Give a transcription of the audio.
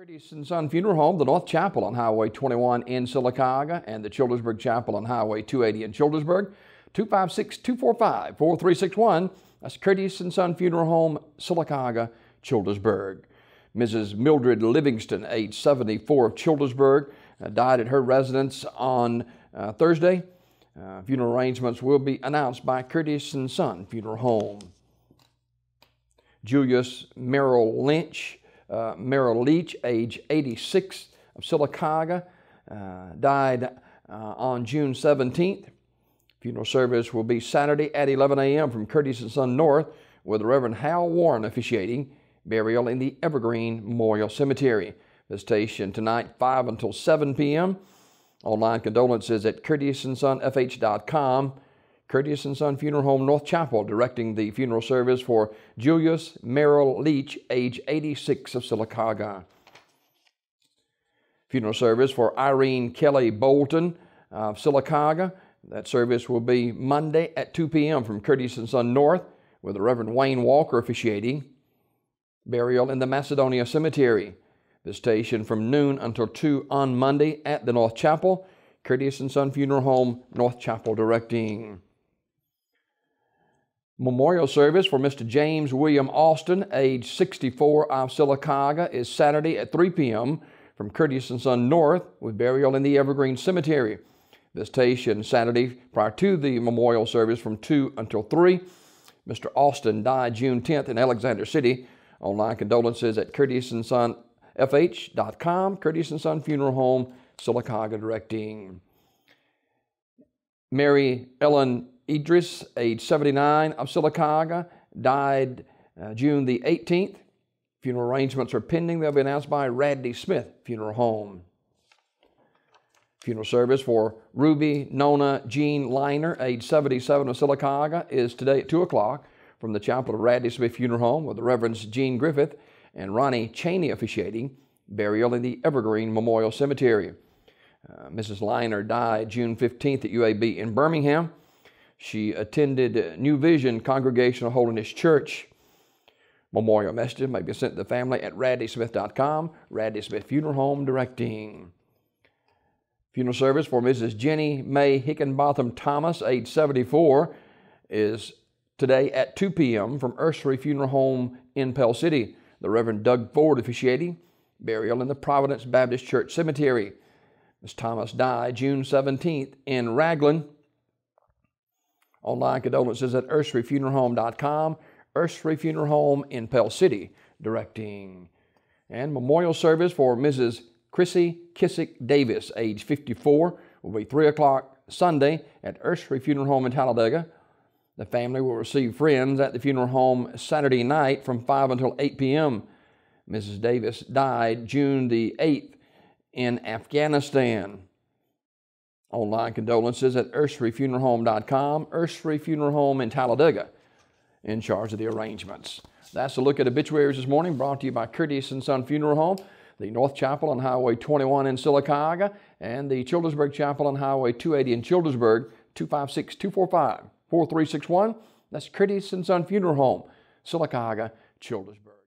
Curtis and Son Funeral Home, the North Chapel on Highway 21 in Sylacauga, and the Childersburg Chapel on Highway 280 in Childersburg. 256-245-4361. That's Curtis and Son Funeral Home, Sylacauga, Childersburg. Mrs. Mildred Livingston, age 74, of Childersburg, died at her residence on Thursday. Funeral arrangements will be announced by Curtis and Son Funeral Home. Julius Merrill Leach, age 86, of Sylacauga, died on June 17th. Funeral service will be Saturday at 11 a.m. from Curtis and Son North, with the Reverend Hal Warren officiating. Burial in the Evergreen Memorial Cemetery. Visitation tonight, 5 until 7 p.m. Online condolences at curtisandsonfh.com. Curtis and Son Funeral Home, North Chapel, directing the funeral service for Julius Merrill Leach, age 86, of Sylacauga. Funeral service for Irene Kelly Bolton of Sylacauga. That service will be Monday at 2 p.m. from Curtis and Son North, with the Reverend Wayne Walker officiating. Burial in the Macedonia Cemetery. Visitation from noon until 2 on Monday at the North Chapel. Curtis and Son Funeral Home, North Chapel, directing. Memorial service for Mr. James William Austin, age 64, of Sylacauga, is Saturday at 3 p.m. from Curtis and Son North, with burial in the Evergreen Cemetery. Visitation Saturday prior to the memorial service from 2 until 3. Mr. Austin died June 10th in Alexander City. Online condolences at curtisandsonfh.com. Curtis and Son Funeral Home, Sylacauga, directing. Mary Ellen Idris, age 79, of Sylacauga, died June the 18th. Funeral arrangements are pending. They'll be announced by Radley Smith Funeral Home. Funeral service for Ruby Nona Jean Liner, age 77, of Sylacauga, is today at 2 o'clock from the Chapel of Radley Smith Funeral Home, with the Reverends Jean Griffith and Ronnie Cheney officiating. Burial in the Evergreen Memorial Cemetery. Mrs. Liner died June 15th at UAB in Birmingham. She attended New Vision Congregational Holiness Church. Memorial messages may be sent to the family at radleysmith.com. Radley Smith Funeral Home, directing. Funeral service for Mrs. Jenny Mae Hickenbotham Thomas, age 74, is today at 2 p.m. from Ursery Funeral Home in Pell City. The Reverend Doug Ford officiating. Burial in the Providence Baptist Church Cemetery. Ms. Thomas died June 17th in Raglan. Online condolences at urseryfuneralhome.com. Ursery Funeral Home in Pell City, directing. And memorial service for Mrs. Chrissy Kissick Davis, age 54, will be 3 o'clock Sunday at Ursery Funeral Home in Talladega. The family will receive friends at the funeral home Saturday night from 5 until 8 p.m. Mrs. Davis died June the 8th in Afghanistan. Online condolences at urseryfuneralhome.com. Ursery Funeral Home in Talladega, in charge of the arrangements. That's a look at obituaries this morning, brought to you by Curtis and Son Funeral Home, the North Chapel on Highway 21 in Sylacauga, and the Childersburg Chapel on Highway 280 in Childersburg. 256-245-4361. That's Curtis and Son Funeral Home, Sylacauga, Childersburg.